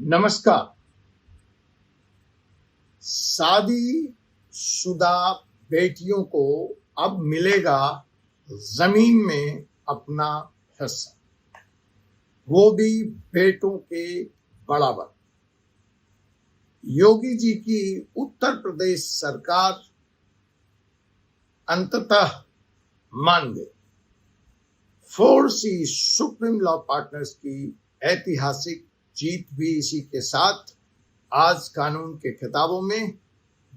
नमस्कार। शादीशुदा बेटियों को अब मिलेगा जमीन में अपना हिस्सा, वो भी बेटों के बराबर। योगी जी की उत्तर प्रदेश सरकार अंततः मान गई। 4C सुप्रीम लॉ पार्टनर्स की ऐतिहासिक जीत भी इसी के साथ आज कानून के किताबों में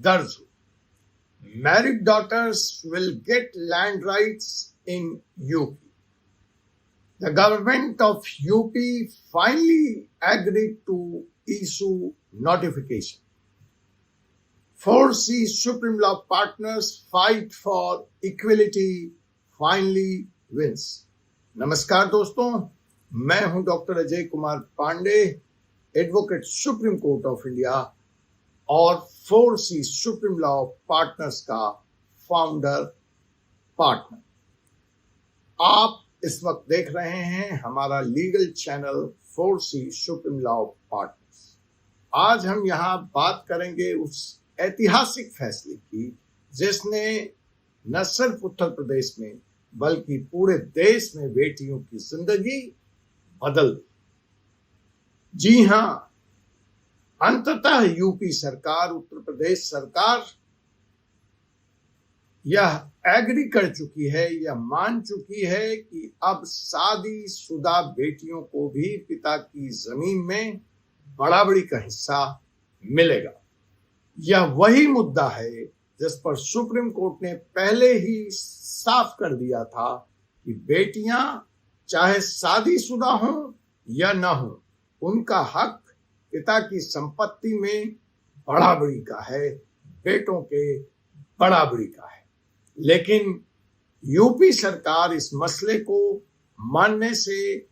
दर्ज हुई। Married daughters will get land rights in UP. The government of UP finally agreed to issue notification. 4C supreme law partners fight for equality finally wins. नमस्कार दोस्तों, मैं हूं doctor Ajay Kumar Pandey, advocate supreme court of India और 4C supreme law partners का founder partner. आप इस वक्त देख रहे हैं हमारा legal channel 4C supreme law partners. आज हम यहां बात करेंगे उस ऐतिहासिक फैसले की जिसने न सिर्फ उत्तर प्रदेश में बल्कि पूरे देश में बेटियों की जिंदगी बदल दी। जी हां, अंततः यूपी सरकार, उत्तर प्रदेश सरकार यह एग्री कर चुकी है, यह मान चुकी है कि अब शादीशुदा बेटियों को भी पिता की जमीन में बराबरी का हिस्सा मिलेगा। यह वही मुद्दा है जिस पर सुप्रीम कोर्ट ने पहले ही साफ कर दिया था कि बेटियां चाहे शादीशुदा हों या न हो, उनका हक पिता की संपत्ति में बराबरी का है, बेटों के बराबरी का है। लेकिन यूपी सरकार इस मसले को मानने से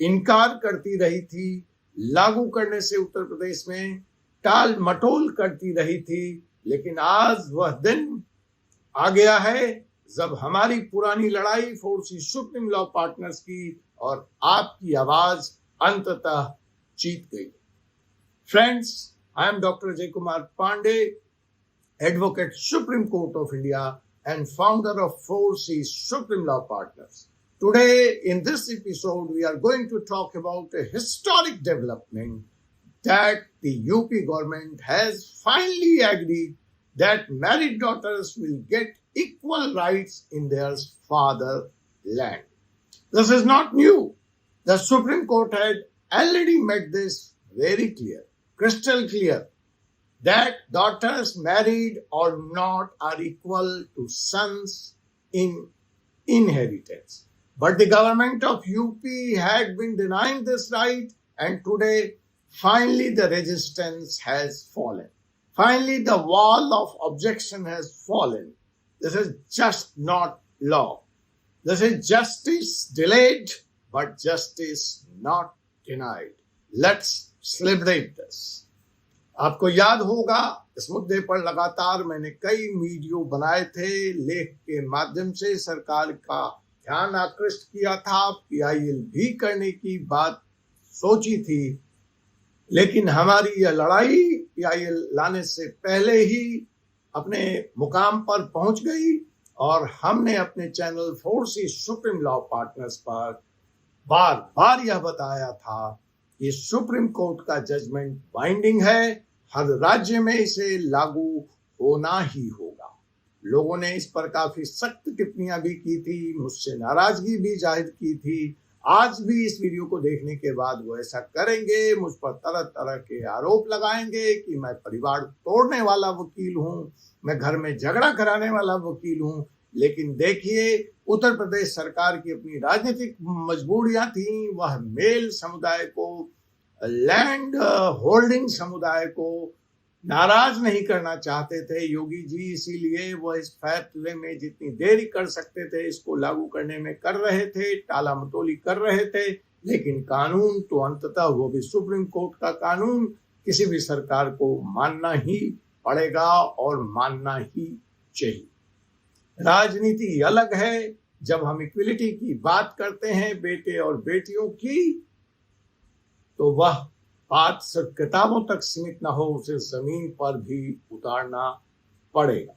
इनकार करती रही थी, लागू करने से उत्तर प्रदेश में टाल मटोल करती रही थी। लेकिन आज वह दिन आ गया है जब हमारी पुरानी लड़ाई 4C सुप्रीम लॉ पार्टनर्स की और आपकी आवाज अंततः जीत गई। Friends, I am doctor Ajay Kumar Pandey, advocate supreme court of India and founder of 4C Supreme Law Partners. Today in this episode we are going to talk about a historic development that the UP government has finally agreed that married daughters will get equal rights in their fatherland. This is not new. The Supreme Court had already made this very clear, crystal clear, that daughters married or not are equal to sons in inheritance. But the government of UP had been denying this right, and today finally the resistance has fallen. Finally the wall of objection has fallen. This is just not law. This is justice delayed, but justice not denied. Let's celebrate this. आपको याद होगा इस मुद्दे पर लगातार मैंने कई video बनाए थे, लेख के माध्यम से सरकार का ध्यान आकृष्ट किया था, PIL भी करने की बात सोची थी। लेकिन हमारी यह लड़ाई PIL लाने से पहले ही अपने मुकाम पर पहुंच गई और हमने अपने channel 4C supreme law partners पर बार बार यह बताया था कि सुप्रीम कोर्ट का जजमेंट बाइंडिंग है, हर राज्य में इसे लागू होना ही होगा। लोगों ने इस पर काफी सख्त टिप्पणियां भी की थी, मुझसे नाराजगी भी जाहिर की थी। आज भी इस वीडियो को देखने के बाद वो ऐसा करेंगे, मुझ पर तरह तरह के आरोप लगाएंगे कि मैं परिवार तोड़ने वाला वकील हूं, मैं घर में झगड़ा कराने वाला वकील हूं। लेकिन देखिए, उत्तर प्रदेश सरकार की अपनी राजनीतिक मजबूरियां थी। वह मेल समुदाय को, लैंड होल्डिंग समुदाय को नाराज नहीं करना चाहते थे योगी जी, इसीलिए वह इस फैसले में जितनी देरी कर सकते थे इसको लागू करने में कर रहे थे, टाला मटोली कर रहे थे। लेकिन कानून तो अंततः वो भी सुप्रीम कोर्ट का कानून किसी भी सरकार को मानना ही पड़ेगा और मानना ही चाहिए। राजनीति अलग है। जब हम इक्विलिटी की बात करते हैं बेटे और बेटियों की, तो वह बात सिर्फ किताबों तक सीमित ना हो, उसे जमीन पर भी उतारना पड़ेगा।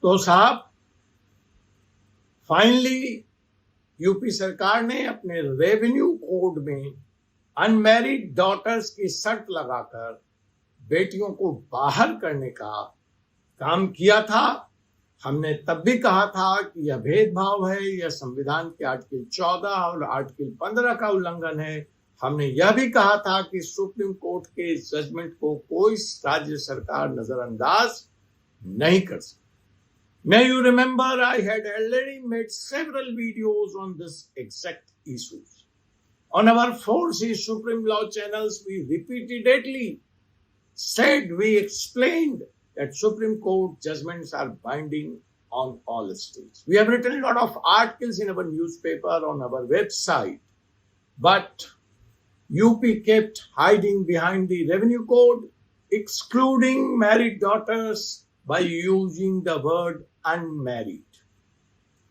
तो साहब, फाइनली यूपी सरकार ने अपने रेवेन्यू कोड में अनमैरिड डॉटर्स की शर्त लगाकर बेटियों को बाहर करने का काम किया था। हमने तब भी कहा था कि यह भेदभाव है, यह संविधान के आर्टिकल 14 और आर्टिकल 15 का उल्लंघन है। हमने यह भी कहा था कि सुप्रीम कोर्ट के जजमेंट को कोई राज्य सरकार नजरअंदाज नहीं कर सकती। May you remember I had already made several videos on this exact issues. On our 4C Supreme Law channels, we repeatedly said, we explained that Supreme Court judgments are binding on all states. We have written a lot of articles in our newspaper, on our website, but UP kept hiding behind the revenue code, excluding married daughters by using the word unmarried.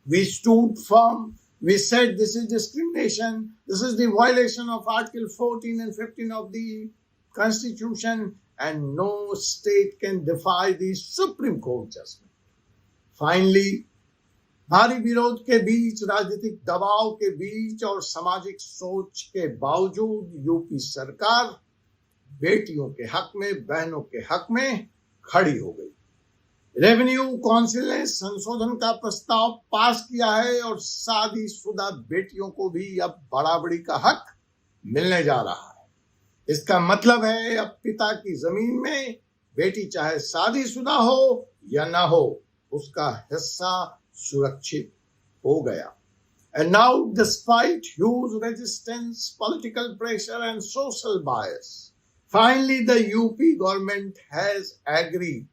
We stood firm. We said this is discrimination. This is the violation of Article 14 and 15 of the Constitution, and no state can defy the Supreme Court judgment. Finally, भारी विरोध के बीच, राजनीतिक दबाव के बीच और सामाजिक सोच के बावजूद यूपी सरकार बेटियों के हक में, बहनों के हक में खड़ी हो गई। रेवेन्यू काउंसिल ने संशोधन का प्रस्ताव पास किया है और शादीशुदा बेटियों को भी अब बराबरी का हक मिलने जा रहा है। इसका मतलब है अब पिता की जमीन में बेटी चाहे शादीशुदा हो या ना हो, उसका हिस्सा सुरक्षित हो गया। And now, despite huge resistance, political pressure and social bias, finally the UP government has agreed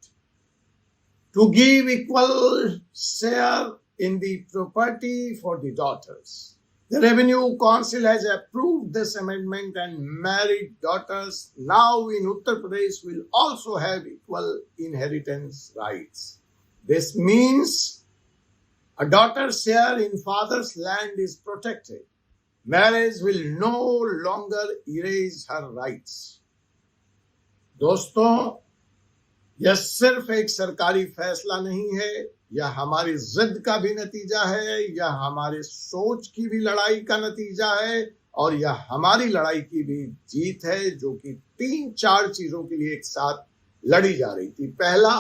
to give equal share in the property for the daughters. The Revenue Council has approved this amendment, and married daughters now in Uttar Pradesh will also have equal inheritance rights. This means a daughter's share in father's land is protected. Marriage will no longer erase her rights. दोस्तों, यह सिर्फ एक सरकारी फैसला नहीं है, यह हमारी जिद का भी नतीजा है, यह हमारे सोच की भी लड़ाई का नतीजा है, और यह हमारी लड़ाई की भी जीत है, जो कि 3-4 चीजों के लिए एक साथ लड़ी जा रही थी। पहला,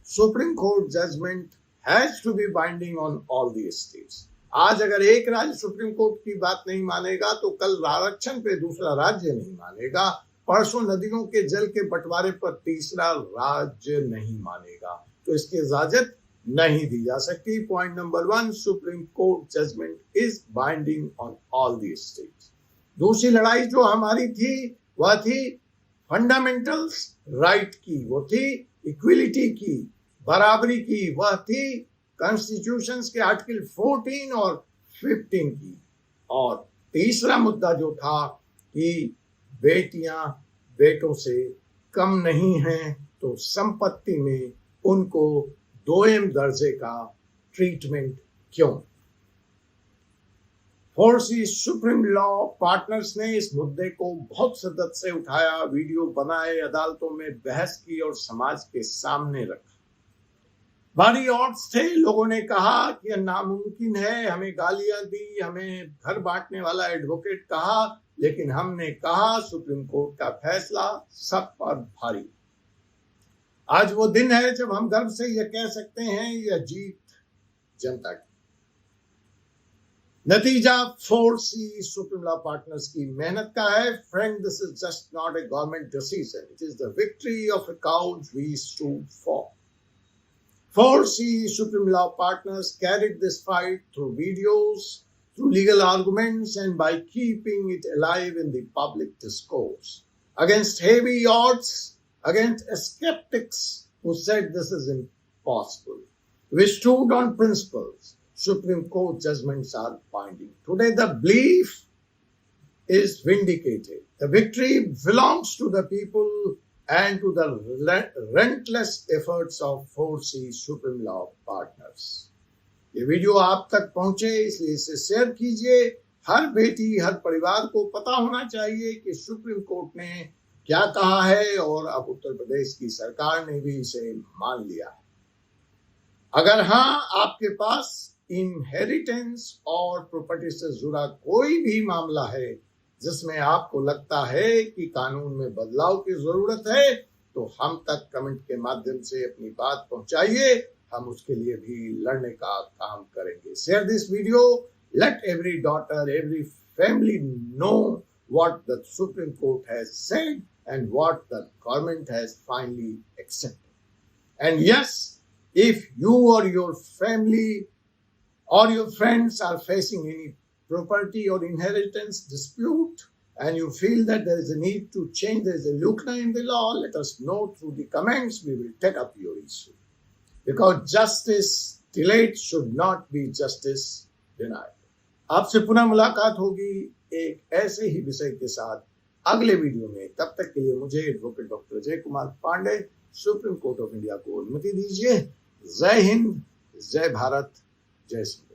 supreme court judgment has to be binding on all the states. आज अगर एक राज्य सुप्रीम कोर्ट की बात नहीं मानेगा तो कल आरक्षण पे दूसरा राज्य नहीं मानेगा, परसों नदियों के जल के बंटवारे पर तीसरा राज्य नहीं मानेगा, तो इसकी इजाजत नहीं दी जा सकती। Point number 1, supreme court judgment is binding on all the states. दूसरी लड़ाई जो हमारी थी वह थी फंडामेंटल्स राइट की, वो थी इक्विलिटी की, बराबरी की, वह थी कॉन्स्टिट्यूशंस के आर्टिकल 14 और 15 की। और तीसरा मुद्दा जो था कि बेटियां बेटों से कम नहीं हैं, तो संपत्ति में उनको दोयम दर्जे का ट्रीटमेंट क्यों। 4C सुप्रीम लॉ पार्टनर्स ने इस मुद्दे को बहुत शिद्दत से उठाया, वीडियो बनाए, अदालतों में बहस की और समाज के सामने रखा। भारी ऑड्स थे, लोगों ने कहा कि यह नामुमकिन है, हमें गालियां दी, हमें घर बांटने वाला एडवोकेट कहा, लेकिन हमने कहा सुप्रीम कोर्ट का फैसला सब पर भारी। आज वो दिन है जब हम गर्व से यह कह सकते हैं यह जीत जनता की। नतीजा 4C सुप्रीम लॉ पार्टनर्स की मेहनत का है। Friend, this is just not a government decision, it is the victory of a cause we stood for. 4C Supreme Law partners carried this fight through videos, through legal arguments, and by keeping it alive in the public discourse. Against heavy odds, against skeptics who said this is impossible, we stood on principles. Supreme Court judgments are binding. Today the belief is vindicated. The victory belongs to the people and to the relentless efforts of 4C Supreme Law partners. ये video आप तक पहुंचे इसलिए इसे share कीजिए, हर बेटी, हर परिवार को पता होना चाहिए कि सुप्रीम कोर्ट ने क्या कहा है और अब उत्तर प्रदेश की सरकार ने भी इसे मान लिया है। अगर हाँ, आपके पास इनहेरिटेंस और प्रॉपर्टी से जुड़ा कोई भी मामला है जिसमें आपको लगता है कि कानून में बदलाव की जरूरत है, तो हम तक कमेंट के माध्यम से अपनी बात पहुंचाइए। हम उसके लिए भी लड़ने का काम करेंगे। Share this video, let every daughter, every family know what the Supreme Court has said and what the government has finally accepted. And yes, if you or your family or your friends are facing any property or inheritance dispute and you feel that there is a need to change, there is a loophole in the law, let us know through the comments. We will take up your issue. Because justice delayed should not be justice denied. आपसे पुनः मुलाकात होगी एक ऐसे ही विषय के साथ अगले वीडियो में। तब तक के लिए मुझे advocate doctor Ajay Kumar Pandey, supreme court of India को अनुमति दीजिए। जय हिंद, जय भारत, जय श्री।